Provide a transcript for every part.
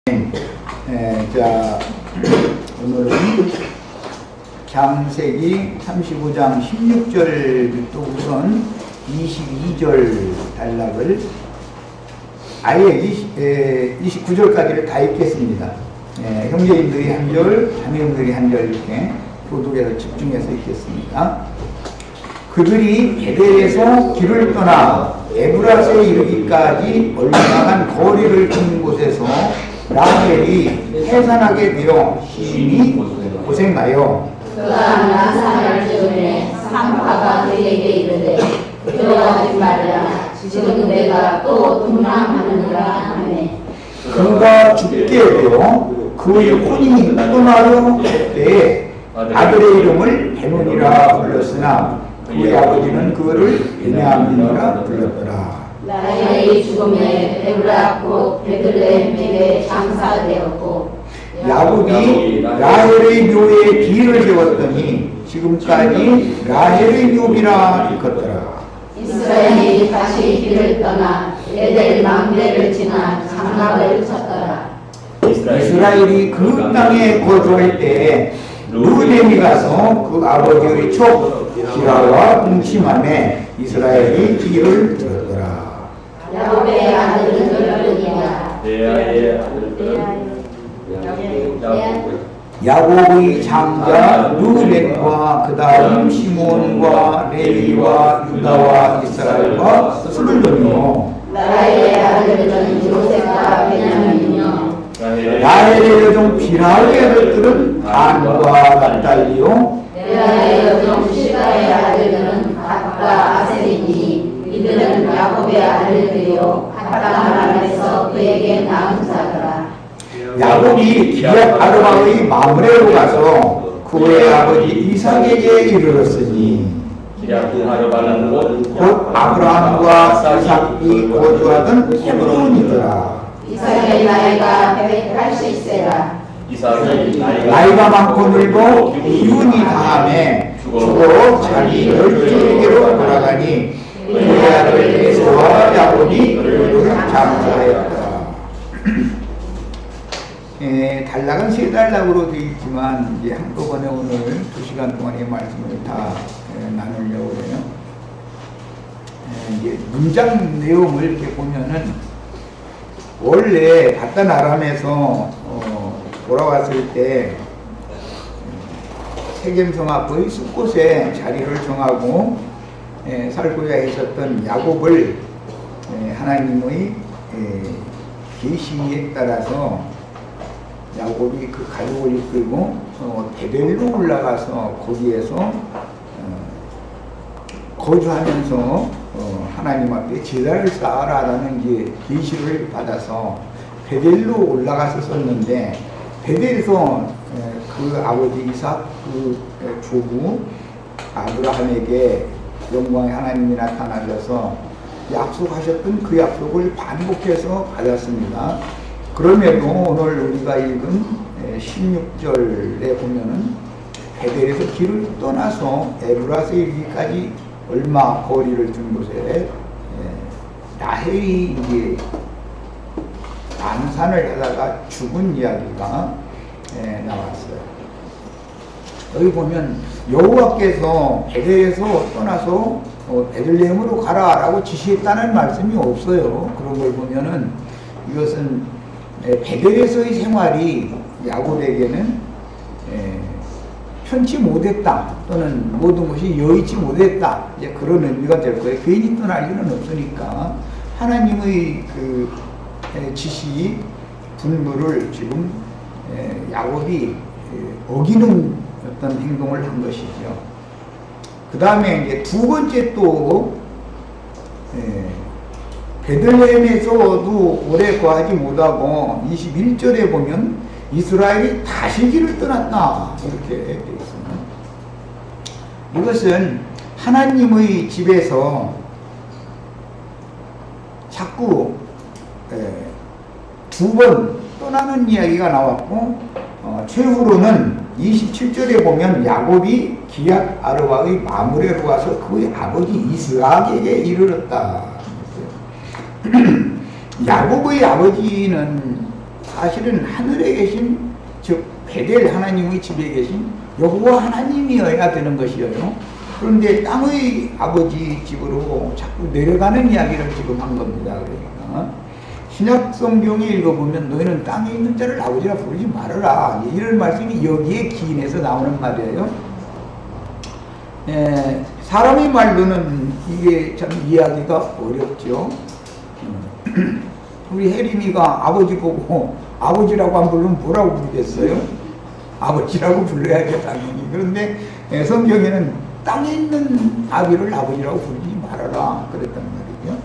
자, 오늘은 창세기 35장 16절부터 우선 22절 단락을 아예 29절까지를 다 읽겠습니다. 형제인들이 한 절, 자매님들이 한 절 이렇게 교독해서 집중해서 읽겠습니다. 그들이 베델에서 길을 떠나 에브라스에 이르기까지 얼마간 거리를 둔 곳에서 라헬이 해산하게 되어 심히 고생하여 그가 난산을 즈음에 상파가 그에게 이르되 두려워하지 말라 지금 내가 또 동남하느니라 하네. 그가 죽게 되어 그의 혼이 떠나려 때에 아들의 이름을 베논이라 불렀으나 그의 아버지는 그를 베냐민이라 불렀더라. 라헬이 죽음에 에브라 곧 베들레헴에 장사되었고 야곱이 라헬의 묘에 비를 세웠더니 지금까지 라헬의 묘비라 일컫더라. 이스라엘이 다시 길을 떠나 에델 망대를 지나 장막을 쳤더라. 이스라엘이 그 땅에 거주할 때에 루벤이 가서 그 아버지의 촉 기라와 동침함에 이스라엘이 길을 들었더라. 야곱의 아들은 열둘이라. 레아의 아들들은 야곱의 장자 루벤과 그 다음 시몬과 레위와 유다와 이스라엘과 스불론이요. 라헬의 아들은 요셉과 베냐민이요. 라헬의 여종 비라의 아들들은 단과 납달리요. 레아의 여종 실바의 아들들은 갓과 아셀이니 이들은 야곱의 아들들이요 갓다마람에서 그에게 낳은 자더라. 야곱이 기욤 아르바의 마므레로 가서 그의 아버지 이삭에게 이르렀으니 기랴하르바는 곧 아브라함과 이삭이 거주하던 헤브론이더라. 이삭의 나이가 180세라. 이삭이 나이가 많고 늙어 기운이 다함에 죽어 자기 열조에게로 돌아가니 그의 아들 에서와 야곱이 그를 장사하였다. 단락은 세 단락으로 되어 있지만 이제 한꺼번에 오늘 2시간 동안의 말씀을 다 나누려고 해요. 이제 문장 내용을 이렇게 보면은 원래 바단 아람에서 돌아왔을 때 세겜성 앞의 숲곳에 자리를 정하고 살고자 했었던 야곱을 하나님의 계시에 따라서 야곱이 그 가족을 이끌고 베델로 올라가서 거기에서 거주하면서 하나님 앞에 제단을 쌓아라라는 이제 계시를 받아서 베델로 올라가서 썼는데 베델에서 그 아버지 이삭 그 조부 아브라함에게 영광의 하나님이 나타나셔서 약속하셨던 그 약속을 반복해서 받았습니다. 그럼에도 오늘 우리가 읽은 16절에 보면은 베델에서 길을 떠나서 에브라스에 이르기까지 얼마 거리를 둔 곳에 라헬이 이제 난산을 하다가 죽은 이야기가 나왔어요. 여기 보면 여호와께서 베델에서 떠나서 베들레헴으로 가라라고 지시했다는 말씀이 없어요. 그런 걸 보면은 이것은 베델에서의 생활이 야곱에게는 편치 못했다 또는 모든 것이 여의치 못했다 이제 그런 의미가 될 거예요. 괜히 떠날 일은 없으니까 하나님의 그 지시 분부를 지금 야곱이 어기는 어떤 행동을 한 것이죠. 그 다음에 이제 두 번째 또 베들레헴에서도 오래 거하지 못하고 21절에 보면 이스라엘이 다시 길을 떠났다 이렇게 되어 있습니다. 이것은 하나님의 집에서 자꾸 두 번 떠나는 이야기가 나왔고 최후로는 27절에 보면 야곱이 기욤 아르바의 마므레로 가서 그의 아버지 이스락에게 이르렀다. 야곱의 아버지는 사실은 하늘에 계신, 즉 베델 하나님의 집에 계신 여호와 하나님이어야 되는 것이에요. 그런데 땅의 아버지 집으로 자꾸 내려가는 이야기를 지금 한 겁니다. 그러니까 신약 성경에 읽어보면 너희는 땅에 있는 자를 아버지라 부르지 말아라, 이런 말씀이 여기에 기인해서 나오는 말이에요. 사람의 말로는 이게 참 이해하기가 어렵죠. 우리 혜림이가 아버지 보고 아버지라고 안 부르면 뭐라고 부르겠어요? 아버지라고 불러야죠, 당연히. 그런데 성경에는 땅에 있는 아비를 아버지라고 부르지 말아라 그랬단 말이죠.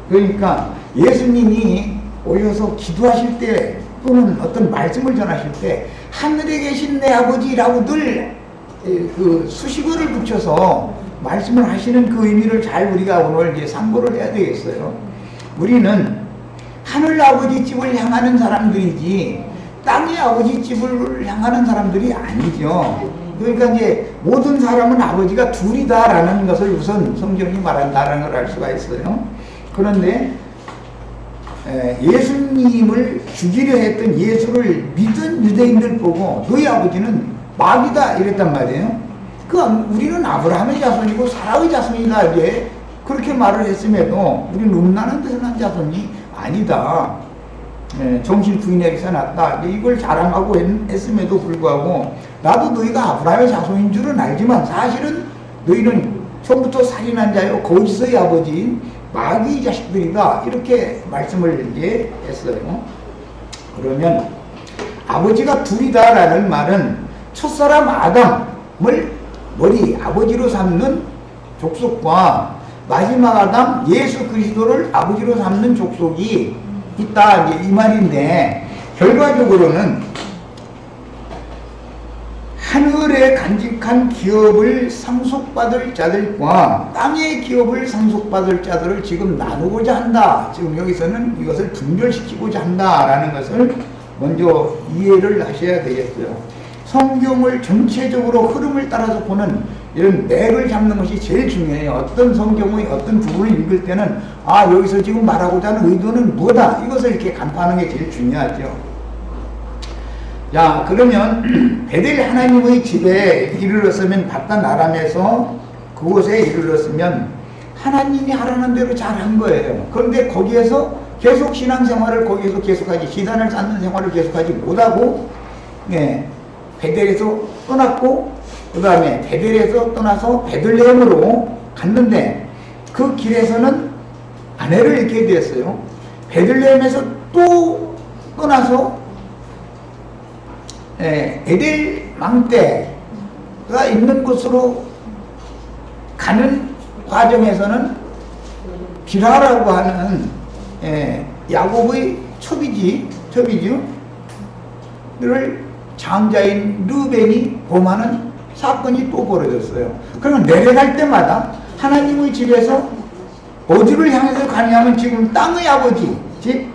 그러니까 예수님이 오셔서 기도하실 때 또는 어떤 말씀을 전하실 때 하늘에 계신 내 아버지라고 늘 그 수식어를 붙여서 말씀을 하시는 그 의미를 잘 우리가 오늘 이제 상고를 해야 되겠어요. 우리는 하늘 아버지 집을 향하는 사람들이지 땅의 아버지 집을 향하는 사람들이 아니죠. 그러니까 이제 모든 사람은 아버지가 둘이다라는 것을 우선 성경이 말한다는 걸 알 수가 있어요. 그런데 예수님을 죽이려 했던 예수를 믿은 유대인들 보고 너희 아버지는 마귀다 이랬단 말이에요. 우리는 아브라함의 자손이고 사라의 자손이다 이제 그렇게 말을 했음에도 우리는 음란한 데서 난 자손이 아니다. 정신 부인에게서 났다. 이걸 자랑하고 했음에도 불구하고 나도 너희가 아브라함의 자손인 줄은 알지만 사실은 너희는 처음부터 살인한 자요 거짓의 아버지인 마귀 자식들이다. 이렇게 말씀을 이제 했어요. 그러면 아버지가 둘이다라는 말은 첫사람 아담을 머리 아버지로 삼는 족속과 마지막 아담 예수 그리스도를 아버지로 삼는 족속이 있다 이제 이 말인데, 결과적으로는 하늘에 간직한 기업을 상속받을 자들과 땅의 기업을 상속받을 자들을 지금 나누고자 한다. 지금 여기서는 이것을 분별시키고자 한다라는 것을 먼저 이해를 하셔야 되겠어요. 성경을 전체적으로 흐름을 따라서 보는 이런 맥을 잡는 것이 제일 중요해요. 어떤 성경의 어떤 부분을 읽을 때는 여기서 지금 말하고자 하는 의도는 뭐다, 이것을 이렇게 간파하는 게 제일 중요하죠. 자, 그러면 베델 하나님의 집에 이르렀으면 바단 아람에서 그곳에 이르렀으면 하나님이 하라는 대로 잘한 거예요. 그런데 거기에서 계속 신앙생활을 거기에서 계속하지, 시단을 쌓는 생활을 계속하지 못하고 베델에서 떠났고 그 다음에 베델에서 떠나서 베들레헴으로 갔는데 그 길에서는 아내를 잃게 되었어요. 베들레헴에서 또 떠나서 에델 망대가 있는 곳으로 가는 과정에서는 비라라고 하는 야곱의 첩이지를 장자인 르벤이 범하는 사건이 또 벌어졌어요. 그러면 내려갈 때마다 하나님의 집에서 어디를 향해서 가냐면 지금 땅의 아버지 집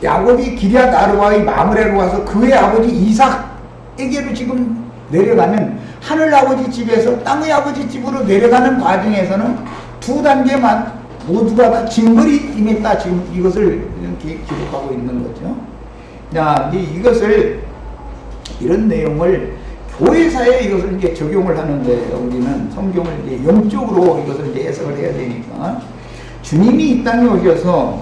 야곱이 기럇 아르바의 마므레로 와서 그의 아버지 이삭에게로 지금 내려가면 하늘 아버지 집에서 땅의 아버지 집으로 내려가는 과정에서는 두 단계만 모두가 다 징벌이 임했다. 지금 이것을 이렇게 기록하고 있는 거죠. 자, 이것을 이런 내용을 교회사에 이것을 이제 적용을 하는데 우리는 성경을 이제 영적으로 이것을 이제 해석을 해야 되니까 주님이 이 땅에 오셔서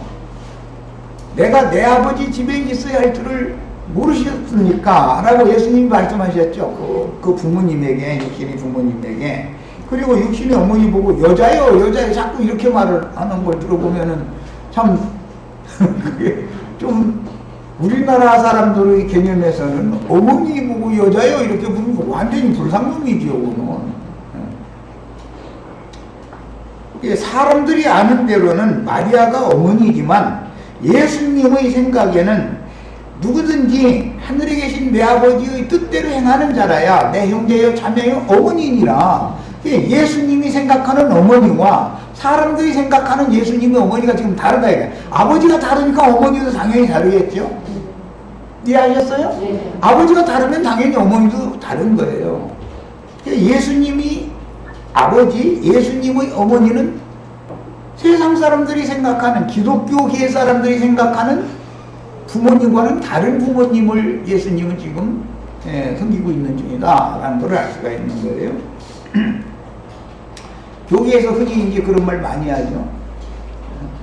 내가 내 아버지 집에 있어야 할 줄을 모르셨습니까? 라고 예수님이 말씀하셨죠. 그 부모님에게, 육신의 부모님에게. 그리고 육신의 어머니 보고 여자요 자꾸 이렇게 말을 하는 걸 들어보면은 참 그게 좀 우리나라 사람들의 개념에서는 어머니 보고 여자요 이렇게 부르면 완전히 불상품이죠. 사람들이 아는 대로는 마리아가 어머니이지만 예수님의 생각에는 누구든지 하늘에 계신 내 아버지의 뜻대로 행하는 자라야 내 형제요 자매요 어머니니라. 예수님이 생각하는 어머니와 사람들이 생각하는 예수님의 어머니가 지금 다르다 이거야. 아버지가 다르니까 어머니도 당연히 다르겠죠. 이해하셨어요? 네. 아버지가 다르면 당연히 어머니도 다른 거예요. 예수님이 아버지, 예수님의 어머니는 세상 사람들이 생각하는, 기독교계 사람들이 생각하는 부모님과는 다른 부모님을 예수님은 지금 섬기고 있는 중이다라는 걸 알 수가 있는 거예요. 교회에서 흔히 이제 그런 말 많이 하죠.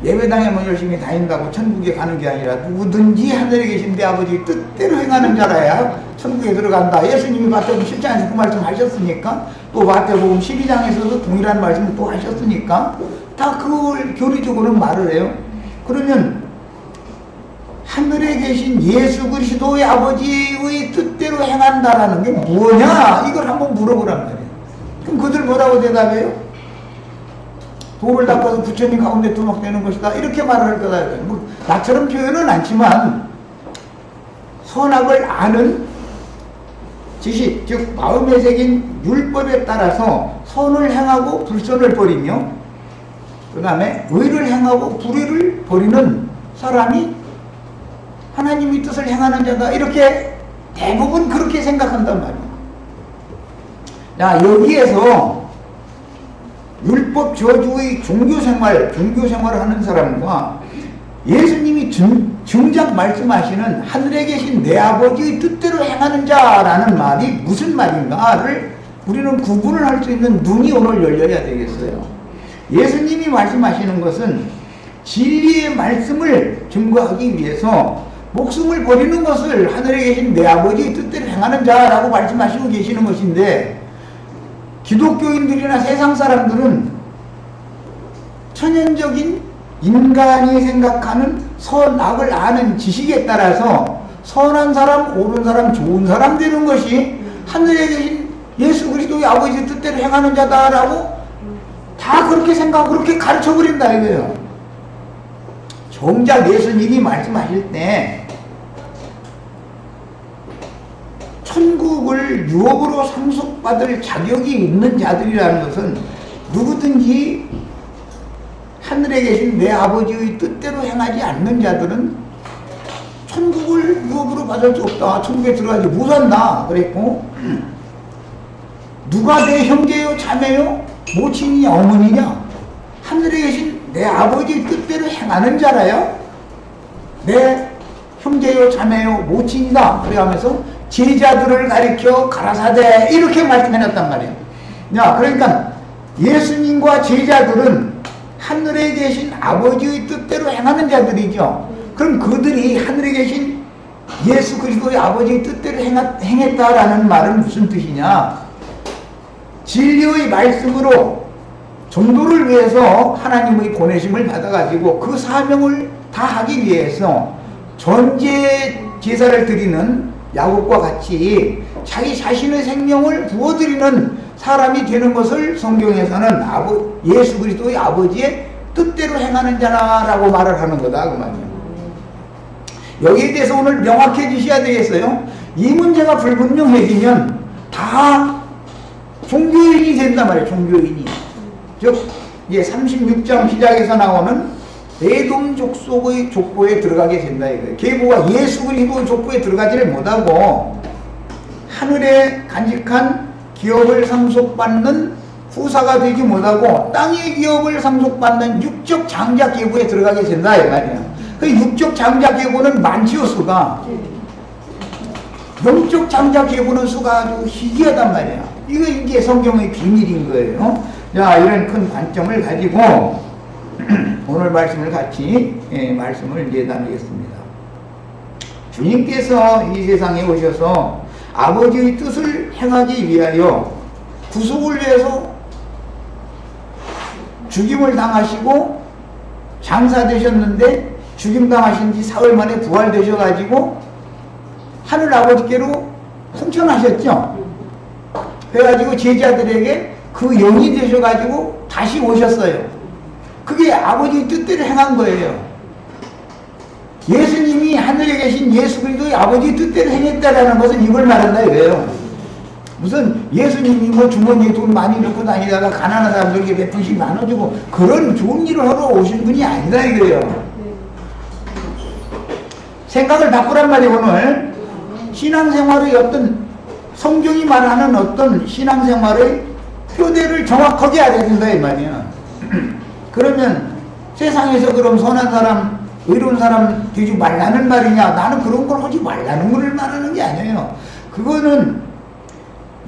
예배당에만 열심히 다닌다고 천국에 가는 게 아니라 누구든지 하늘에 계신 내 아버지 뜻대로 행하는 자라야 천국에 들어간다. 예수님이 마태복음 7장에서 그 말씀 하셨으니까, 또 마태복음 12장에서도 동일한 말씀을 또 하셨으니까 다 그걸 교리적으로는 말을 해요. 그러면 하늘에 계신 예수 그리스도의 아버지의 뜻대로 행한다라는 게 뭐냐? 이걸 한번 물어보란 말이에요. 그럼 그들 뭐라고 대답해요? 돌을 닦아서 부처님 가운데 두목되는 것이다, 이렇게 말을 할 거다. 뭐 나처럼 표현은 않지만 선악을 아는 지식, 즉 마음에 새긴 율법에 따라서 선을 행하고 불선을 버리며 그 다음에 의를 행하고 불의를 버리는 사람이 하나님의 뜻을 행하는 자다, 이렇게 대부분 그렇게 생각한단 말이에요. 자, 여기에서 율법 저주의 종교생활을 하는 사람과 예수님이 정작 말씀하시는 하늘에 계신 내 아버지의 뜻대로 행하는 자라는 말이 무슨 말인가를 우리는 구분을 할 수 있는 눈이 오늘 열려야 되겠어요. 예수님이 말씀하시는 것은 진리의 말씀을 증거하기 위해서 목숨을 버리는 것을 하늘에 계신 내 아버지의 뜻대로 행하는 자라고 말씀하시고 계시는 것인데, 기독교인들이나 세상 사람들은 천연적인 인간이 생각하는 선악을 아는 지식에 따라서 선한 사람, 옳은 사람, 좋은 사람 되는 것이 하늘에 계신 예수 그리스도의 아버지의 뜻대로 행하는 자다라고 다 그렇게 생각하고 그렇게 가르쳐버린다 이거예요. 정작 예수님이 말씀하실 때 천국을 유업으로 상속받을 자격이 있는 자들이라는 것은 누구든지 하늘에 계신 내 아버지의 뜻대로 행하지 않는 자들은 천국을 유업으로 받을 수 없다, 천국에 들어가지 못한다 그랬고, 누가 내 형제요 자매요 모친이냐 어머니냐, 하늘에 계신 내 아버지의 뜻대로 행하는 자라야 내 형제요 자매요 모친이다 그래 하면서 제자들을 가리켜 가라사대 이렇게 말씀해놨단 말이에요. 야, 그러니까 예수님과 제자들은 하늘에 계신 아버지의 뜻대로 행하는 자들이죠. 그럼 그들이 하늘에 계신 예수 그리스도의 아버지의 뜻대로 행했다라는 말은 무슨 뜻이냐? 진리의 말씀으로 전도를 위해서 하나님의 보내심을 받아가지고 그 사명을 다하기 위해서 전제 제사를 드리는 야곱과 같이 자기 자신의 생명을 부어드리는 사람이 되는 것을 성경에서는 예수 그리스도의 아버지의 뜻대로 행하는 자라고 말을 하는 거다 그 말이에요. 여기에 대해서 오늘 명확해지셔야 되겠어요. 이 문제가 불분명해지면 다 종교인이 된단 말이에요. 종교인이. 즉 36장 시작에서 나오는 에돔 족속의 족보에 들어가게 된다 이거예요. 계보가 예수 그리스도의 족보에 들어가지를 못하고 하늘에 간직한 기업을 상속받는 후사가 되지 못하고 땅의 기업을 상속받는 육적 장자 계보에 들어가게 된다 이 말이야. 그 육적 장자 계보는 많지요 수가. 영적 장자 계보는 수가 아주 희귀하단 말이야. 이게 성경의 비밀인 거예요. 자, 이런 큰 관점을 가지고 오늘 말씀을 같이 말씀을 이제 나누겠습니다. 주님께서 이 세상에 오셔서 아버지의 뜻을 행하기 위하여 구속을 위해서 죽임을 당하시고 장사되셨는데 죽임 당하신 지 사흘 만에 부활되셔가지고 하늘 아버지께로 승천하셨죠. 그래가지고 제자들에게 그 영이 되셔가지고 다시 오셨어요. 그게 아버지의 뜻대로 행한 거예요. 예수님이 하늘에 계신 예수 그리스도의 아버지의 뜻대로 행했다라는 것은 이걸 말한다 이거예요. 무슨 예수님이 뭐 주머니에 돈 많이 넣고 다니다가 가난한 사람들에게 몇 푼씩 나눠주고 그런 좋은 일을 하러 오신 분이 아니다 이거예요. 생각을 바꾸란 말이에요. 오늘 신앙생활의 어떤 성경이 말하는 어떤 신앙생활의 표대를 정확하게 알아야 된다 이 말이야. 그러면 세상에서 그럼 선한 사람, 의로운 사람 되지 말라는 말이냐? 나는 그런 걸 하지 말라는 걸 말하는 게 아니에요. 그거는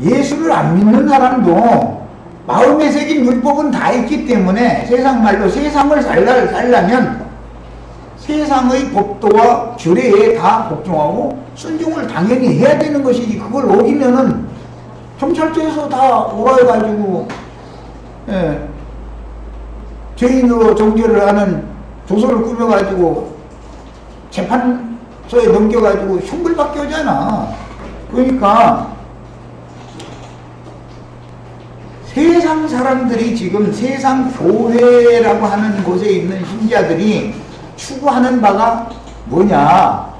예수를 안 믿는 사람도 마음에 새긴 율법은 다 있기 때문에 세상 말로 세상을 살려면 세상의 법도와 규례에 다 복종하고 순종을 당연히 해야 되는 것이지, 그걸 어기면은 경찰서에서 다 오라 해가지고 죄인으로 정죄를 하는 조서를 꾸며가지고 재판소에 넘겨가지고 형벌받게 하잖아. 그러니까 세상 사람들이 지금 세상 교회라고 하는 곳에 있는 신자들이 추구하는 바가 뭐냐?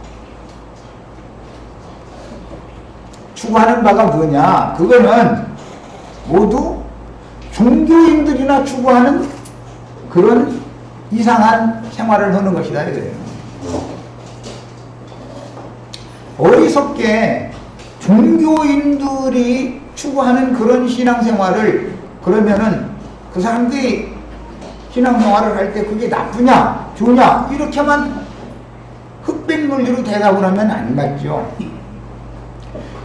추구하는 바가 뭐냐? 그거는 모두 종교인들이나 추구하는 그런 이상한 생활을 하는 것이다 이거예요. 어리석게 종교인들이 추구하는 그런 신앙생활을, 그러면은 그 사람들이 신앙생활을 할 때 그게 나쁘냐 좋냐 이렇게만 흑백 논리로 대답을 하면 안 맞죠.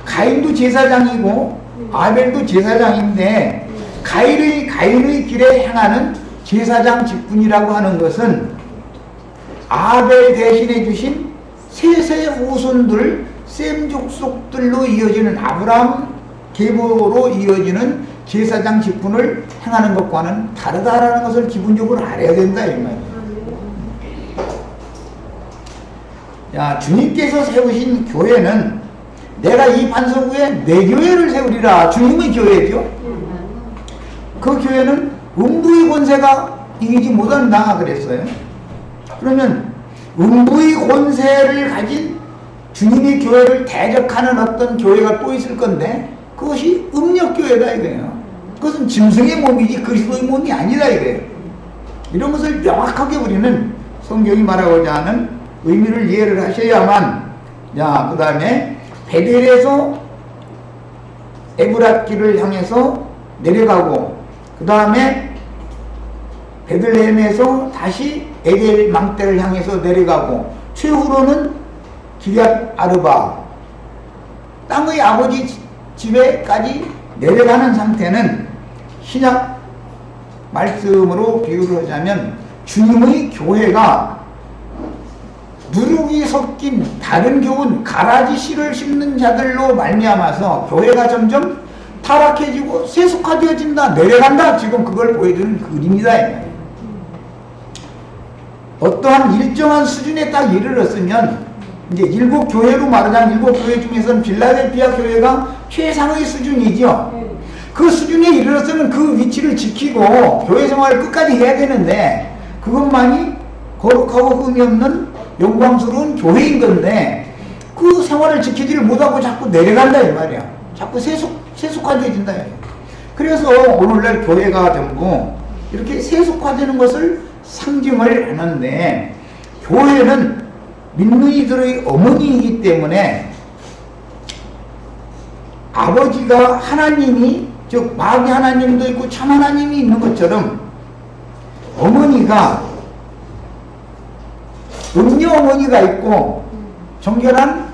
가인도 제사장이고 아벨도 제사장인데 가인의 길에 행하는 제사장 직분이라고 하는 것은 아벨 대신해 주신 셋의 후손들, 셈 족속들로 이어지는 아브라함 계보로 이어지는 제사장 직분을 행하는 것과는 다르다라는 것을 기본적으로 알아야 된다 이 말이에요. 야, 주님께서 세우신 교회는 내가 이 반석 위에 내 교회를 세우리라. 주님의 교회죠. 그 교회는 음부의 권세가 이기지 못한다 그랬어요. 그러면 음부의 권세를 가진 주님의 교회를 대적하는 어떤 교회가 또 있을 건데 그것이 음력교회다 이거예요. 그것은 짐승의 몸이지 그리스도의 몸이 아니다 이거예요. 이런 것을 명확하게 우리는 성경이 말하고자 하는 의미를 이해를 하셔야만. 자, 그 다음에 베델에서 에브랏길을 향해서 내려가고, 그 다음에 베들레헴에서 다시 에델 망대를 향해서 내려가고, 최후로는 기럇 아르바 땅의 아버지 집에까지 내려가는 상태는 신약 말씀으로 비유를 하자면 주님의 교회가 누룩이 섞인 다른 교훈 가라지 씨를 심는 자들로 말미암아서 교회가 점점 타락해지고 세속화되어진다, 내려간다, 지금 그걸 보여주는 그림이다. 어떠한 일정한 수준에 딱 이르렀으면 이제 일곱 교회로 말하자면 일곱 교회 중에서는 빌라델피아 교회가 최상의 수준이죠. 그 수준에 이르렀으면 그 위치를 지키고 교회 생활을 끝까지 해야 되는데 그것만이 거룩하고 흠이 없는 영광스러운 교회인 건데 그 생활을 지키지를 못하고 자꾸 내려간다 이 말이야. 자꾸 세속화되어진다. 그래서 오늘날 교회가 전부 이렇게 세속화되는 것을 상징을 하는데, 교회는 믿는 이들의 어머니이기 때문에 아버지가 하나님이, 즉 마귀 하나님도 있고 참 하나님이 있는 것처럼 어머니가 음녀 어머니가 있고 정결한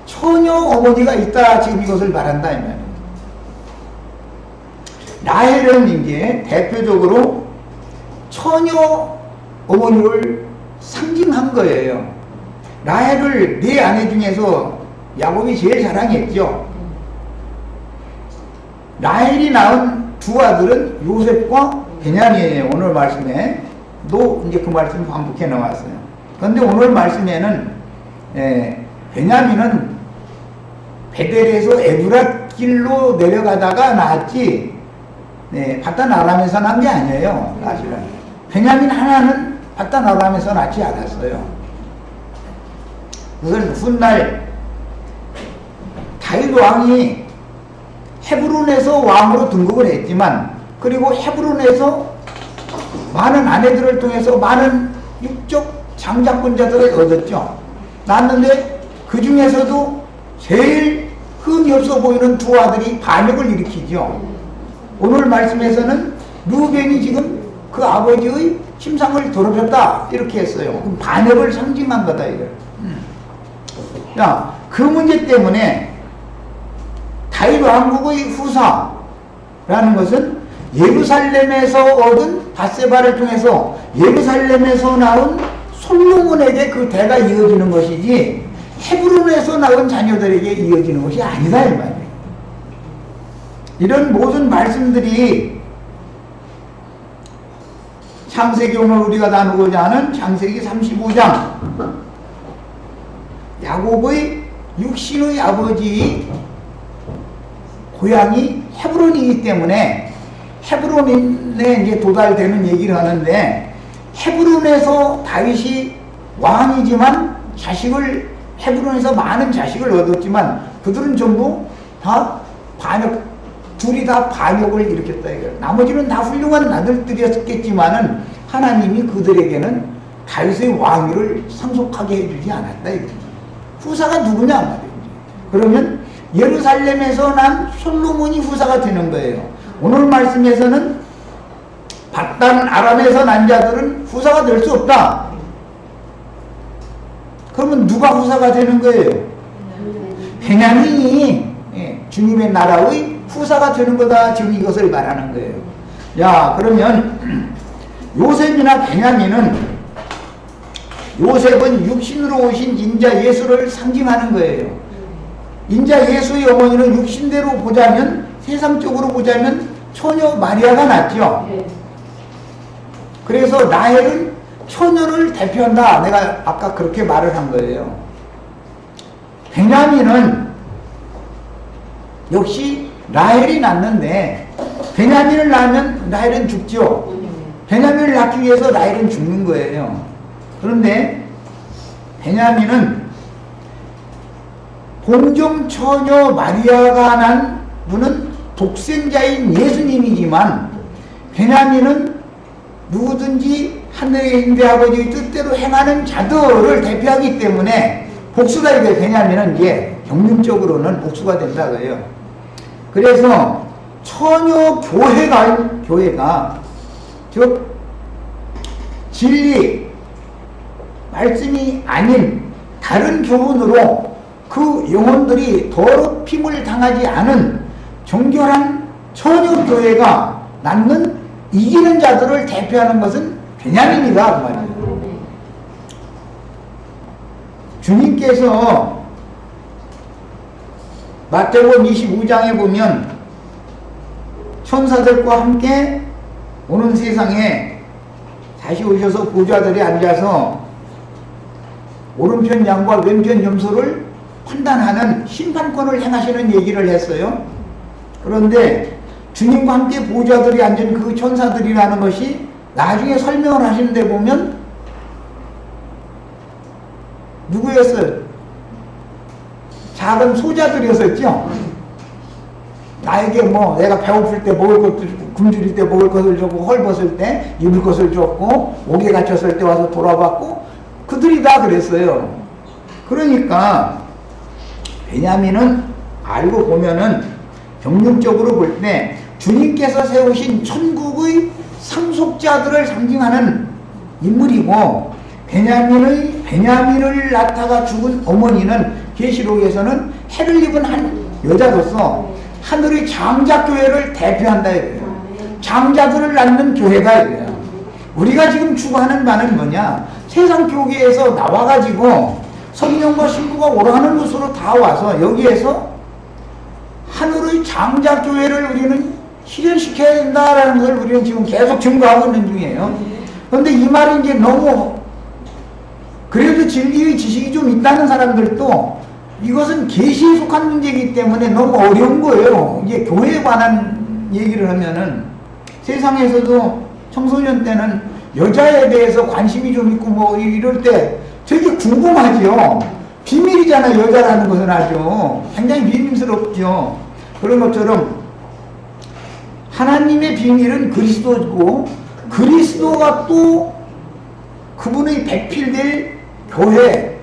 처녀 어머니가 있다, 지금 이것을 말한다 이 말이에요. 라헬은 이제 대표적으로 처녀 어머니를 상징한 거예요. 라헬을 네 아내 중에서 야곱이 제일 사랑했죠. 라헬이 낳은 두 아들은 요셉과 베냐민이에요. 오늘 말씀에도 이제 그 말씀 반복해 나왔어요. 그런데 오늘 말씀에는 베냐민은 베델에서 에브랏 길로 내려가다가 낳았지, 바단 아람에서 난 게 아니에요. 사실은 베냐민 하나는 바단 아람에서 낳지 않았어요. 그것은 훗날 다윗 왕이 헤브론에서 왕으로 등극을 했지만, 그리고 헤브론에서 많은 아내들을 통해서 많은 육적 장자권자들을 얻었죠. 낳았는데 그 중에서도 제일 흠이 없어 보이는 두 아들이 반역을 일으키죠. 오늘 말씀에서는 루벤이 지금 그 아버지의 심상을 더럽혔다 이렇게 했어요. 그럼 반역을 상징한 거다 이거. 자, 그 문제 때문에 다윗 왕국의 후사라는 것은 예루살렘에서 얻은 밧세바를 통해서 예루살렘에서 나온 솔로몬에게 그 대가 이어지는 것이지 헤브론에서 나온 자녀들에게 이어지는 것이 아니다 이 말이에요. 이런 모든 말씀들이 창세기 오늘 우리가 나누고자 하는 창세기 35장 야곱의 육신의 아버지 고향이 헤브론이기 때문에 헤브론에 이제 도달되는 얘기를 하는데 헤브론에서 다윗이 왕이지만 자식을 헤브론에서 많은 자식을 얻었지만 그들은 전부 다 반역 둘이 다 반역을 일으켰다 이거예요. 나머지는 다 훌륭한 아들들이었겠지만은 하나님이 그들에게는 다윗의 왕위를 상속하게 해주지 않았다 이거예요. 후사가 누구냐 말이에요. 그러면 예루살렘에서 난 솔로몬이 후사가 되는 거예요. 오늘 말씀에서는 바단 아람에서 난 자들은 후사가 될 수 없다. 그러면 누가 후사가 되는 거예요? 베냐민이 주님의 나라의 후사가 되는 거다. 지금 이것을 말하는 거예요. 야, 그러면 요셉이나 베냐민은 요셉은 육신으로 오신 인자 예수를 상징하는 거예요. 인자 예수의 어머니는 육신대로 보자면 세상적으로 보자면 처녀 마리아가 낫죠. 그래서 라헬은 처녀를 대표한다. 내가 아까 그렇게 말을 한 거예요. 베냐민은 역시 라헬이 낳는데 베냐민을 낳으면 라헬은 죽죠. 베냐민을 낳기 위해서 라헬은 죽는 거예요. 그런데 베냐민은 본종 처녀 마리아가 난 분은 독생자인 예수님이지만 베냐민은 누구든지 하늘에 계신 내 아버지의 뜻대로 행하는 자들을 대표하기 때문에 복수가 이게 베냐민은 이제 경륜적으로는 복수가 된다고 해요. 그래서 처녀 교회가 즉 진리 말씀이 아닌 다른 교훈으로 그 영혼들이 더럽힘을 당하지 않은 정결한 처녀 교회가 낳는 이기는 자들을 대표하는 것은 베냐민이다 그 말이에요. 주님께서 마태복음 25장에 보면 천사들과 함께 오는 세상에 다시 오셔서 보좌들이 앉아서 오른편 양과 왼편 염소를 판단하는 심판권을 행하시는 얘기를 했어요. 그런데 주님과 함께 보좌들이 앉은 그 천사들이라는 것이 나중에 설명을 하시는데 보면 누구였어요? 작은 소자들이었었죠. 나에게 뭐 내가 배고플 때 먹을 것도 주고 굶주릴 때 먹을 것을 주고 헐벗을 때 입을 것을 줬고 옥에 갇혔을 때 와서 돌아봤고 그들이 다 그랬어요. 그러니까 베냐민은 알고 보면은 경륜적으로 볼 때 주님께서 세우신 천국의 상속자들을 상징하는 인물이고 베냐민을 낳다가 죽은 어머니는 계시록에서는 해를 입은 한 여자로서 하늘의 장자교회를 대표한다 이거예요. 장자들을 낳는 교회가 이거예요. 우리가 지금 추구하는 바는 뭐냐? 세상 교계에서 나와가지고 성령과 신부가 오라는 곳으로 다 와서 여기에서 하늘의 장자교회를 우리는 실현시켜야 된다라는 것을 우리는 지금 계속 증거하고 있는 중이에요. 그런데 이 말이 이제 너무 그래도 진리의 지식이 좀 있다는 사람들도 이것은 계시에 속한 문제이기 때문에 너무 어려운 거예요. 이게 교회에 관한 얘기를 하면은 세상에서도 청소년 때는 여자에 대해서 관심이 좀 있고 뭐 이럴 때 되게 궁금하죠. 비밀이잖아요. 여자라는 것은 아주 굉장히 비밀스럽죠. 그런 것처럼 하나님의 비밀은 그리스도고 그리스도가 또 그분의 배필될 교회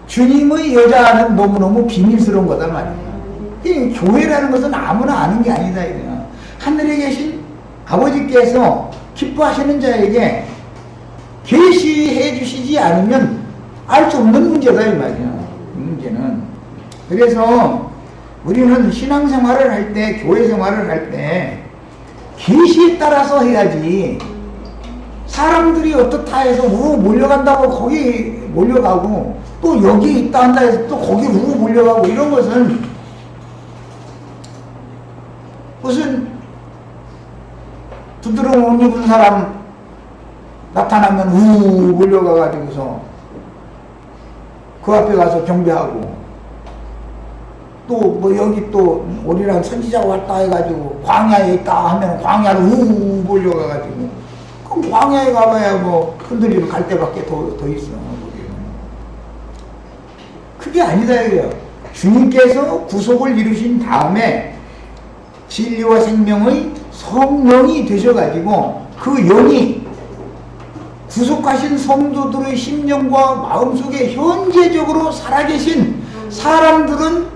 주님의 여자는 너무너무 비밀스러운 거다 말이에요. 교회라는 것은 아무나 아는 게 아니다 이거야. 하늘에 계신 아버지께서 기뻐하시는 자에게 계시해 주시지 않으면 알 수 없는 문제다 이 말이야. 이 문제는. 그래서 우리는 신앙생활을 할 때, 교회 생활을 할 때 계시에 따라서 해야지. 사람들이 어떻다 해서 몰려간다고 거기 몰려가고, 또 여기 있다 한다 해서 또 거기 몰려가고, 이런 것은 무슨 두드러운 옷 입은 사람 나타나면 몰려가가지고서 그 앞에 가서 경배하고, 또 뭐 여기 또 우리랑 선지자가 왔다 해가지고 광야에 있다 하면 광야로 몰려가가지고, 그럼 광야에 가봐야 뭐 흔들리면 갈 데밖에 더 있어. 그게 아니다 이거예요. 주님께서 구속을 이루신 다음에 진리와 생명의 성령이 되셔가지고 그 영이 구속하신 성도들의 심령과 마음속에 현재적으로 살아계신 사람들은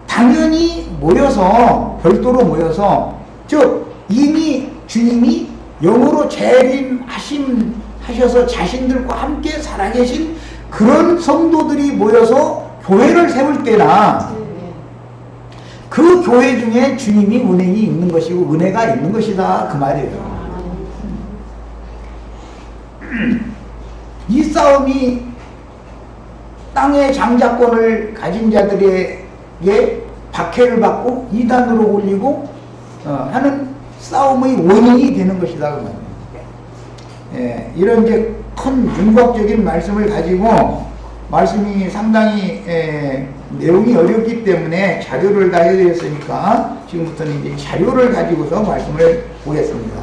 당연히 모여서, 별도로 모여서, 즉 이미 주님이 영으로 재림하셔서 자신들과 함께 살아계신 그런 성도들이 모여서 교회를 세울 때나 그 교회 중에 주님이 운행이 있는 것이고 은혜가 있는 것이다 그 말이에요. 이 싸움이 땅의 장자권을 가진 자들에게 박해를 받고 이단으로 올리고 하는 싸움의 원인이 되는 것이다 그 말이에요. 예, 이런 이제 큰 윤곽적인 말씀을 가지고, 말씀이 상당히 내용이 어렵기 때문에 자료를 다 해드렸으니까 지금부터는 이제 자료를 가지고서 말씀을 보겠습니다.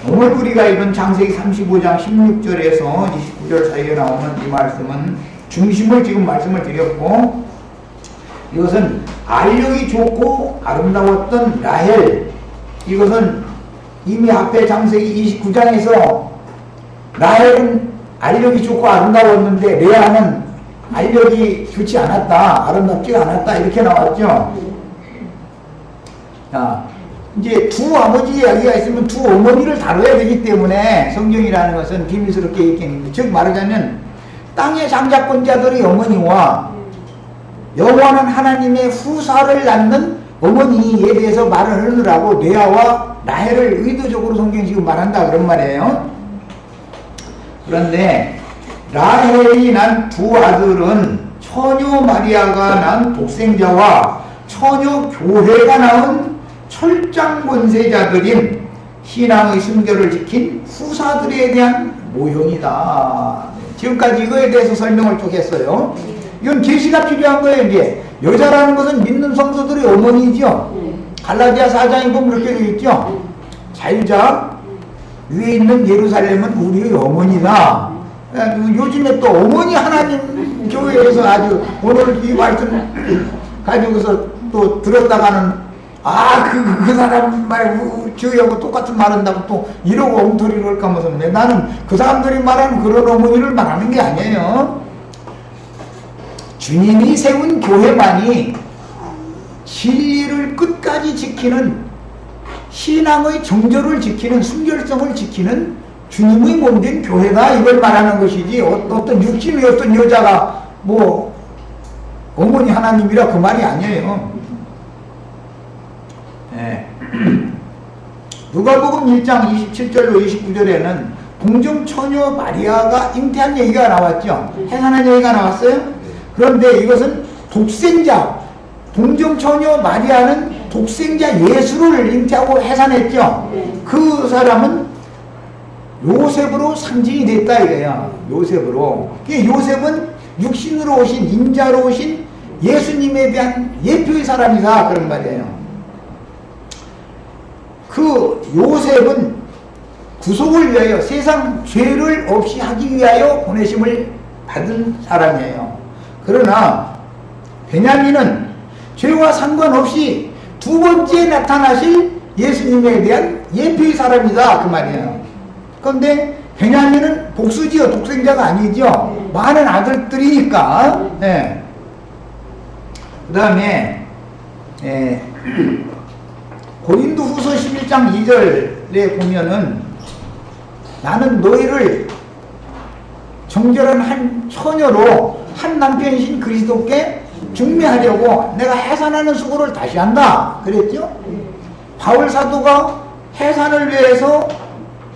오늘 우리가 읽은 창세기 35장 16절에서 29절 사이에 나오는 이 말씀은 중심을 지금 말씀을 드렸고, 이것은 알력이 좋고 아름다웠던 라헬, 이것은 이미 앞에 창세기 29장에서 라헬은 알력이 좋고 아름다웠는데 레아는 알력이 좋지 않았다, 아름답지가 않았다, 이렇게 나왔죠. 자, 이제 두 아버지 이야기가 있으면 두 어머니를 다뤄야 되기 때문에 성경이라는 것은 비밀스럽게 얘기했는데, 즉 말하자면 땅의 장자권자들의 어머니와 여호와는 하나님의 후사를 낳는 어머니에 대해서 말을 하느라고 레아와 라헬을 의도적으로 성경이 지금 말한다 그런 말이에요. 그런데 라헬이 난 두 아들은 처녀 마리아가 난 독생자와 처녀 교회가 낳은 철장 권세자들인 신앙의 순결을 지킨 후사들에 대한 모형이다. 지금까지 이거에 대해서 설명을 쭉 했어요. 이건 계시가 필요한 거예요. 이제 여자라는 것은 믿는 성도들의 어머니죠. 갈라디아 4장에 보면 그렇게 되어 있죠. 자유자 위에 있는 예루살렘은 우리의 어머니다. 요즘에 또 어머니 하나님 교회에서 아주 오늘 이 말씀 가지고서 또 들었다가는 그 사람 말 저희하고 똑같은 말 한다고 또 이러고 엉터리를 할까 무서 나는 그 사람들이 말하는 그런 어머니를 말하는 게 아니에요. 주님이 세운 교회만이 진리를 끝까지 지키는, 신앙의 정절을 지키는, 순결성을 지키는 주님의 몸된 교회다, 이걸 말하는 것이지, 어떤 육신의 어떤 여자가 뭐 어머니 하나님이라 그 말이 아니에요. 네. 누가복음 1장 27절로 29절에는 동정 처녀 마리아가 잉태한 얘기가 나왔죠. 행하는 얘기가 나왔어요. 그런데 이것은 독생자, 동정 처녀 마리아는 독생자 예수를 잉태하고 해산했죠. 그 사람은 요셉으로 상징이 됐다 이거야. 요셉으로. 요셉은 육신으로 오신, 인자로 오신 예수님에 대한 예표의 사람이다 그런 말이에요. 그 요셉은 구속을 위하여, 세상 죄를 없이 하기 위하여 보내심을 받은 사람이에요. 그러나 베냐민은 죄와 상관없이 두 번째 나타나실 예수님에 대한 예표의 사람이다 그 말이에요. 그런데 베냐민은 복수지요, 독생자가 아니죠. 많은 아들들이니까. 네. 그 다음에 고린도후서 11장 2절에 보면은 나는 너희를 정결한 한 처녀로 한 남편이신 그리스도께 중매하려고 내가 해산하는 수고를 다시 한다 그랬죠? 바울 사도가 해산을 위해서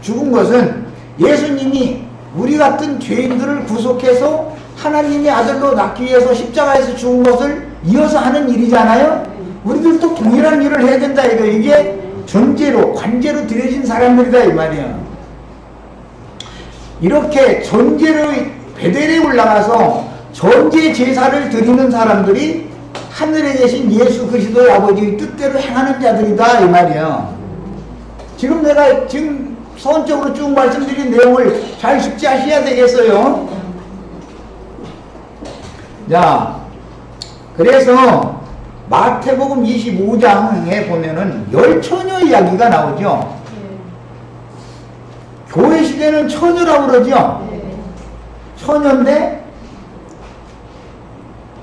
죽은 것은 예수님이 우리 같은 죄인들을 구속해서 하나님의 아들로 낳기 위해서 십자가에서 죽은 것을 이어서 하는 일이잖아요. 우리들도 동일한 일을 해야 된다 이거. 이게 전제로 관제로 드려진 사람들이다 이 말이야. 이렇게 전제로 베델에 올라가서 전제 제사를 드리는 사람들이 하늘에 계신 예수 그리스도의 아버지의 뜻대로 행하는 자들이다 이 말이야. 지금 내가 지금 서원적으로 쭉 말씀드린 내용을 잘 숙지하셔야 되겠어요. 자, 그래서 마태복음 25장에 보면은 열처녀 이야기가 나오죠. 교회 시대는 처녀라고 그러죠. 처녀인데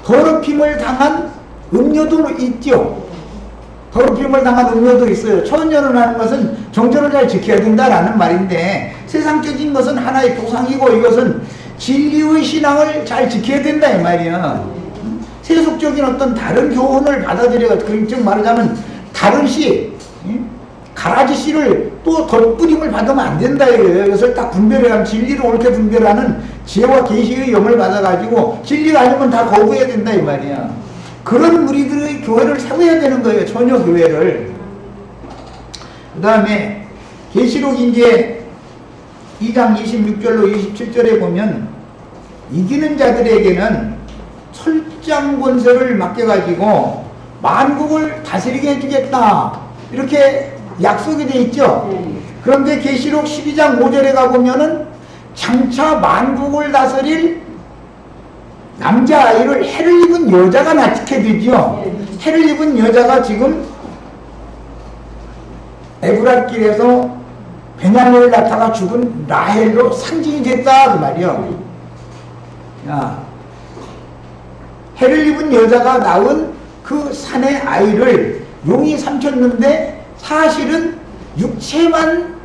더럽힘을 당한 음녀도 있죠. 더럽힘을 당한 음녀도 있어요. 처녀를 하는 것은 정절을 잘 지켜야 된다라는 말인데 세상적인 것은 하나의 도상이고 이것은 진리의 신앙을 잘 지켜야 된다 이 말이야. 세속적인 어떤 다른 교훈을 받아들여, 즉 말하자면 다른 씨, 가라지 씨를 또 덧뿌림을 받으면 안 된다 이거예요. 이것을 딱 분별해야, 진리를 옳게 분별하는 지혜와 계시의 영을 받아가지고 진리가 아니면 다 거부해야 된다 이 말이야. 그런 무리들의 교회를 세워야 되는 거예요. 처녀 교회를. 그 다음에 계시록 이제 2장 26절로 27절에 보면 이기는 자들에게는 철장 권세를 맡겨가지고 만국을 다스리게 해주겠다 이렇게 약속이 돼 있죠. 그런데 계시록 12장 5절에 가보면은 장차 만국을 다스릴 남자아이를 해를 입은 여자가 낳게 되죠. 해를 입은 여자가 지금 에브랏길에서 베냐민을 낳다가 죽은 라헬로 상징이 됐다 그 말이요. 야, 해를 입은 여자가 낳은 그 산의 아이를 용이 삼켰는데 사실은 육체만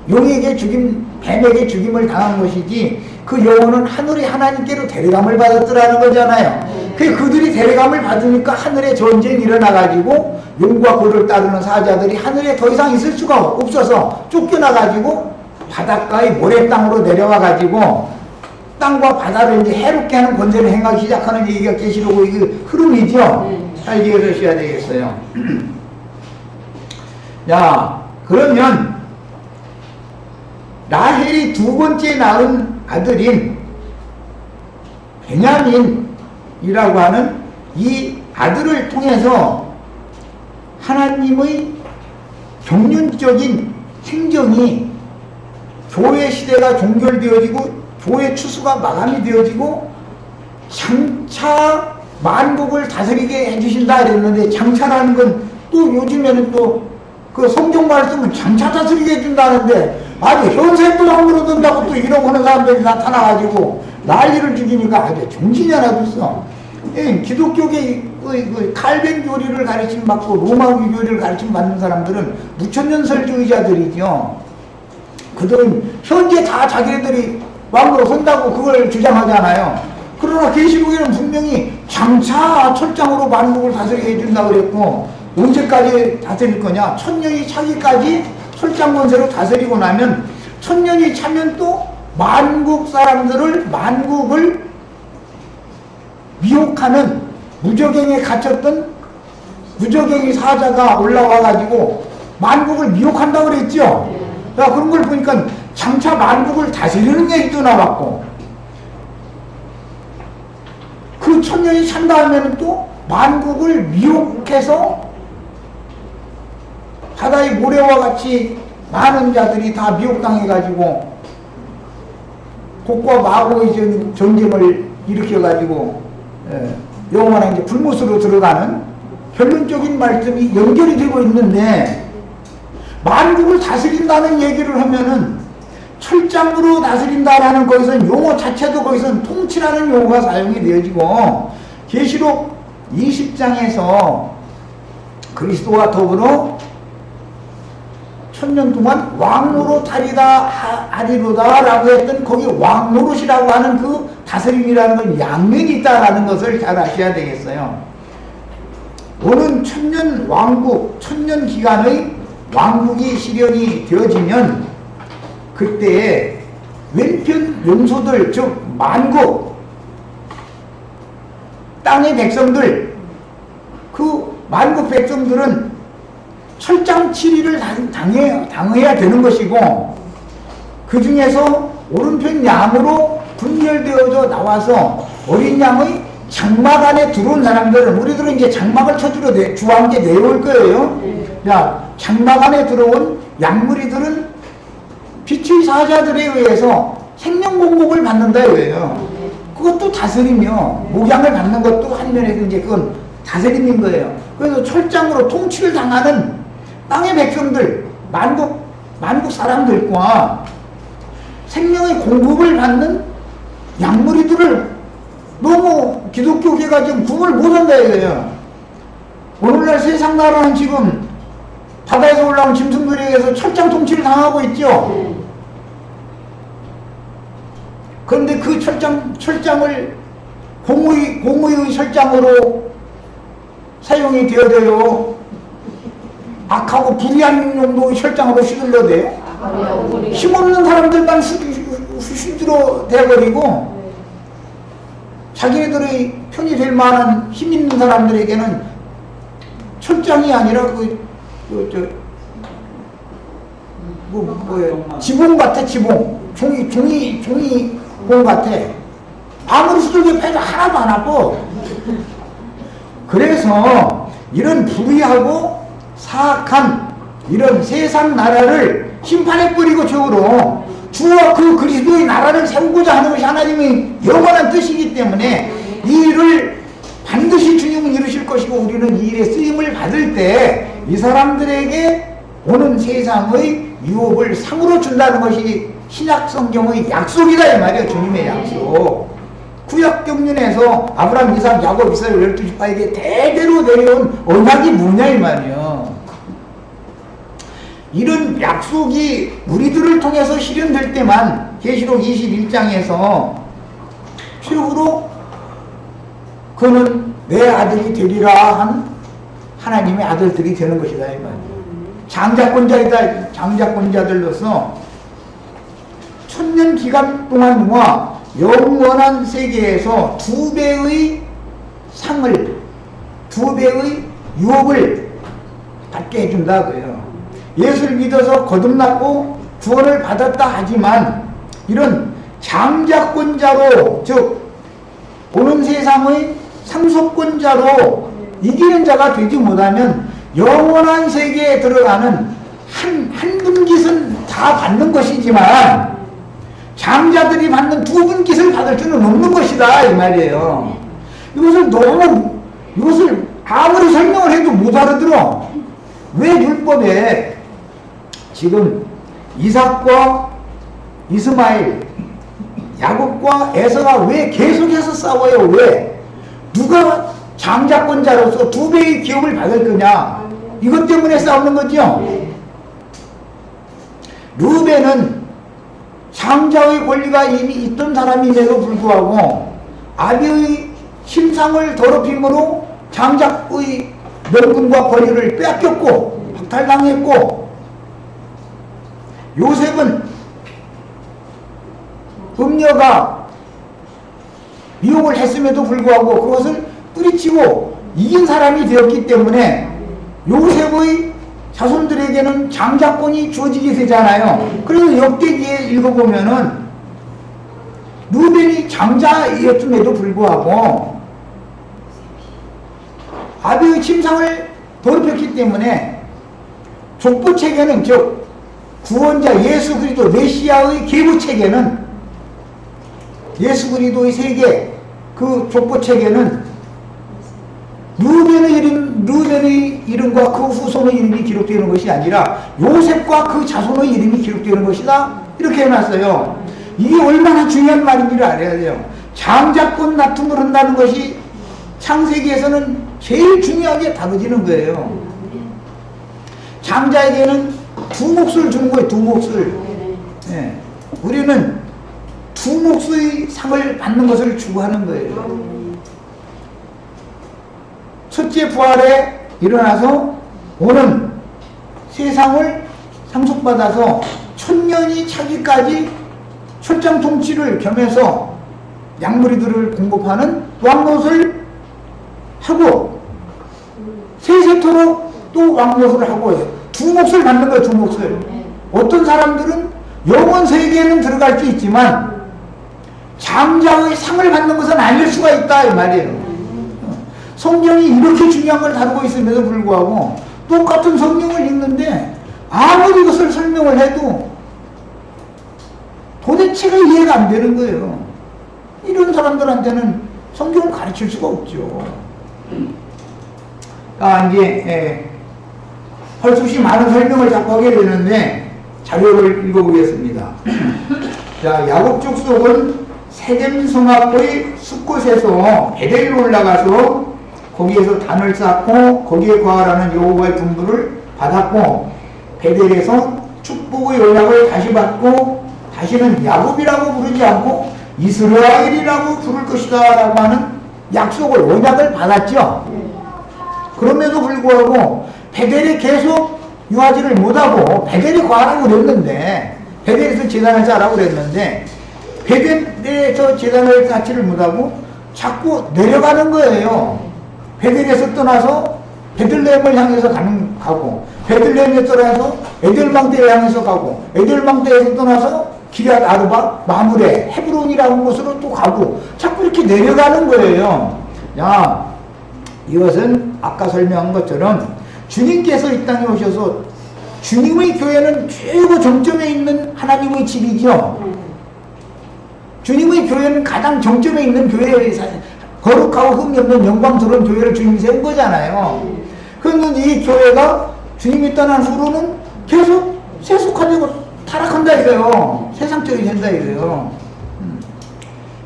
용에게 죽임, 뱀에게 죽임을 당한 것이지 그 영혼은 하늘의 하나님께로 데려감을 받았더라는 거잖아요. 그들이 데려감을 받으니까 하늘에 전쟁이 일어나가지고 용과 고를 따르는 사자들이 하늘에 더 이상 있을 수가 없어서 쫓겨나가지고 바닷가의 모래 땅으로 내려와가지고 땅과 바다를 이제 해롭게 하는 권세를 행하기 시작하는 얘기가 계시록의 그 흐름이죠. 잘 이해하셔야 되겠어요. 자, 그러면 라헬이 두 번째 낳은 아들인 베냐민이라고 하는 이 아들을 통해서 하나님의 경륜적인 행정이 교회 시대가 종결되어지고 교회 추수가 마감이 되어지고 장차 만국을 다스리게 해주신다 그랬는데 장차라는 건 또 요즘에는 또 그 성경 말씀은 장차 다스리게 해준다는데 아주 현세 또 함부로 든다고 또 이러고 하는 사람들이 나타나가지고 난리를 죽이니까 아주 정신이 하나도 없어. 기독교계 그 칼뱅 교리를 가르침 받고 로마기 교리를 가르침 받는 사람들은 무천년설주의자들이죠. 그들은 현재 다 자기네들이 왕으로 선다고 그걸 주장하잖아요. 그러나 계시록에는 분명히 장차 철장으로 만국을 다스리게 해준다고 그랬고 언제까지 다스릴 거냐? 천년이 차기까지 철장 권세로 다스리고 나면 천년이 차면 또 만국을 미혹하는 무저갱에 갇혔던 무저갱이 사자가 올라와가지고 만국을 미혹한다고 그랬죠. 야, 그런 걸 보니까 장차 만국을 다스리는 얘기도 나왔고 그 천년이 찬 다음에는 또 만국을 미혹해서 바다의 모래와 같이 많은 자들이 다 미혹당해가지고 곡과 마고의 전쟁을 일으켜가지고 영원한 이제 불못으로 들어가는 결론적인 말씀이 연결이 되고 있는데 만국을 다스린다는 얘기를 하면은 철장으로 다스린다라는 거기서 용어 자체도 거기서 통치라는 용어가 사용이 되어지고 계시록 20장에서 그리스도와 더불어 1000년 동안 왕노릇하리다 하리로다 라고 했던 거기 왕노릇이라고 하는 그 다스림이라는 건 양면이 있다라는 것을 잘 아셔야 되겠어요. 오는 1000년 왕국, 1000년 기간의 왕국이 실현이 되어지면 그때에 왼편 용소들, 즉 만국 땅의 백성들, 그 만국 백성들은 철장 치리를 당해야 되는 것이고, 그 중에서 오른편 양으로 분열되어져 나와서 어린 양의 장막 안에 들어온 사람들은, 우리들은 이제 장막을 쳐주러 주왕께 내려올 거예요. 자, 장막 안에 들어온 양무리들은 빛의 사자들에 의해서 생명공복을 받는다 이거예요. 그것도 다스리며 목양을 받는 것도 한 면에서 이제 그건 다스림인 거예요. 그래서 철장으로 통치를 당하는 땅의 백성들, 만국 사람들과 생명의 공급을 받는 양무리들을 너무 기독교계가 지금 구분을 못한다 이거예요. 오늘날 세상 나라는 지금 바다에서 올라온 짐승들에 의해서 철장 통치를 당하고 있죠. 그런데 그 철장을 공의의 철장으로 사용이 되어져요. 악하고 불의한 용도의 철장으로 휘둘러대요. 힘없는 사람들만 휘둘러 대버리고 자기네들의 편이 될 만한 힘 있는 사람들에게는 철장이 아니라 지붕 같아, 지붕. 종이공 같아. 아무리 수족에 패도 하나도 안 아파. 그래서 이런 불의하고 사악한 이런 세상 나라를 심판해버리고 적으로 주와 그 그리스도의 나라를 세우고자 하는 것이 하나님의 영원한 뜻이기 때문에 이 일을 반드시 주님은 이루실 것이고, 우리는 이 일에 쓰임을 받을 때 이 사람들에게 오는 세상의 유업을 상으로 준다는 것이 신약 성경의 약속이다 이 말이에요. 주님의 약속. 구약 경륜에서 아브라함, 이삭, 야곱, 이스라엘 12지파에게 대대로 내려온 언약이 뭐냐 이 말이에요. 이런 약속이 우리들을 통해서 실현될 때만 계시록 21장에서 최후로 그는 내 아들이 되리라 한 하나님의 아들들이 되는 것이다 이 말이에요. 장자권자이다. 장자권자들로서 1000년 기간 동안과 영원한 세계에서 2배의 상을, 2배의 유업을 받게 해준다 그래요. 예수를 믿어서 거듭났고 구원을 받았다 하지만 이런 장자권자로, 즉 오는 세상의 상속권자로 이기는 자가 되지 못하면 영원한 세계에 들어가는 한 분깃은 다 받는 것이지만 장자들이 받는 2분깃을 받을 수는 없는 것이다 이 말이에요. 이것을 아무리 설명을 해도 못 알아들어. 왜 율법에 지금 이삭과 이스마엘, 야곱과 에서가 왜 계속해서 싸워요? 왜? 누가 장자권자로서 2배의 기업을 받을 거냐? 이것 때문에 싸우는 거죠. 르벤은 장자의 권리가 이미 있던 사람임에도 불구하고 아비의 심상을 더럽힘으로 장자의 명분과 권리를 빼앗겼고 박탈당했고, 요셉은 음녀가 미혹을 했음에도 불구하고 그것을 뿌리치고 이긴 사람이 되었기 때문에 요셉의 자손들에게는 장자권이 주어지게 되잖아요. 그래서 역대기에 읽어보면은 르벤이 장자였음에도 불구하고 아비의 침상을 더럽혔기 때문에 족보체계는, 즉 구원자 예수 그리스도 메시아의 계보체계는, 예수 그리스도의 세계 그 족보체계는 르벤의 이름과 그 후손의 이름이 기록되는 것이 아니라 요셉과 그 자손의 이름이 기록되는 것이다 이렇게 해놨어요. 이게 얼마나 중요한 말인지를 알아야 돼요. 장자권 다툼을 한다는 것이 창세기에서는 제일 중요하게 다뤄지는 거예요. 장자에게는 두 몫을 주는 거예요. 두 몫을. 예. 우리는 두 몫의 상을 받는 것을 추구하는 거예요. 첫째 부활에 일어나서 오는 세상을 상속받아서 천년이 차기까지 철장 통치를 겸해서 양무리들을 공급하는 왕노릇을 하고 세세토록 또 왕노릇을 하고 두 몫을 받는 거예요. 두 몫을. 어떤 사람들은 영원 세계에는 들어갈 수 있지만 장자의 상을 받는 것은 아닐 수가 있다 이 말이에요. 성경이 이렇게 중요한 걸 다루고 있음에도 불구하고 똑같은 성경을 읽는데 아무리 그것을 설명을 해도 도대체가 이해가 안 되는 거예요. 이런 사람들한테는 성경을 가르칠 수가 없죠. 이제 헐수시 많은 설명을 자꾸 하게 되는데 자료를 읽어보겠습니다. 자, 야곱 족속은 세겜 성읍의 숲곳에서 베델로 올라가서 거기에서 단을 쌓고 거기에 거하라는 여호와의 분부를 받았고 베델에서 축복의 언약을 다시 받고 다시는 야곱이라고 부르지 않고 이스라엘이라고 부를 것이다 라고 하는 약속을 언약을 받았죠. 그럼에도 불구하고 베델에 계속 유하지를 못하고 베델에 거하라고 그랬는데 베델에서 제단을 쌓으라고 그랬는데 베델에서 제단을 쌓지를 못하고 자꾸 내려가는 거예요. 베델에서 떠나서 베들레헴을 향해서 가고 베들레헴에서 떠나서 에델망대를 향해서 가고 에델망대에서 떠나서 기럇 아르바 마므레 헤브론이라는 곳으로 또 가고 자꾸 이렇게 내려가는 거예요. 야, 이것은 아까 설명한 것처럼 주님께서 이 땅에 오셔서 주님의 교회는 최고 정점에 있는 하나님의 집이죠. 주님의 교회는 가장 정점에 있는 교회의 거룩하고 흠이 없는 영광스러운 교회를 주님이 세운 거잖아요. 그런데 이 교회가 주님이 떠난 후로는 계속 세속화되고 타락한다 이거요. 세상적이 된다 이거요.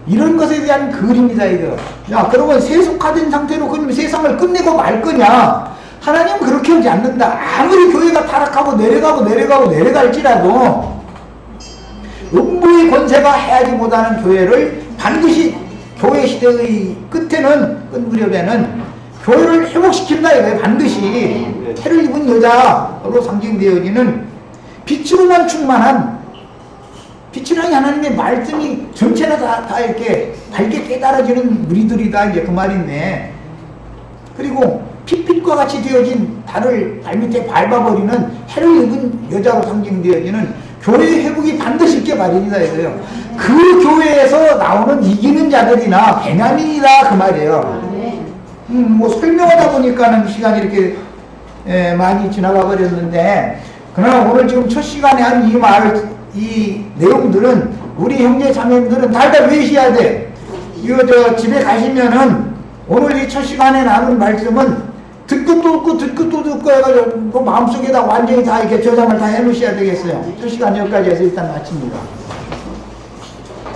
이런 것에 대한 글입니다 이거. 야, 그러면 세속화된 상태로 그럼 세상을 끝내고 말 거냐? 하나님은 그렇게 하지 않는다. 아무리 교회가 타락하고 내려갈지라도 음부의 권세가 해하지 못하는 교회를 반드시 교회 시대의 끝무렵에는 교회를 회복시킨다 이거예요. 반드시 해를 입은 여자로 상징되어지는 빛으로만 충만한 빛이라는 하나님의 말씀이 전체가 다 이렇게 밝게 깨달아지는 무리들이다 이제 그 말인데, 그리고 핏빛과 같이 되어진 달을 발밑에 밟아버리는 해를 입은 여자로 상징되어지는 교회의 회복이 반드시 있게 마련이다 이거예요. 그 교회에서 나오는 이기는 자들이나 베냐민이다 그 말이에요. 뭐 설명하다 보니까는 시간이 이렇게 많이 지나가 버렸는데, 그러나 오늘 지금 첫 시간에 한 이 내용들은 우리 형제 자매님들은 달달 외우셔야 돼. 이거 집에 가시면은 오늘 이 첫 시간에 나눈 말씀은 듣고 또 듣고 해가지고 마음속에다 완전히 다 이렇게 저장을 다 해놓으셔야 되겠어요. 첫 시간 여기까지 해서 일단 마칩니다.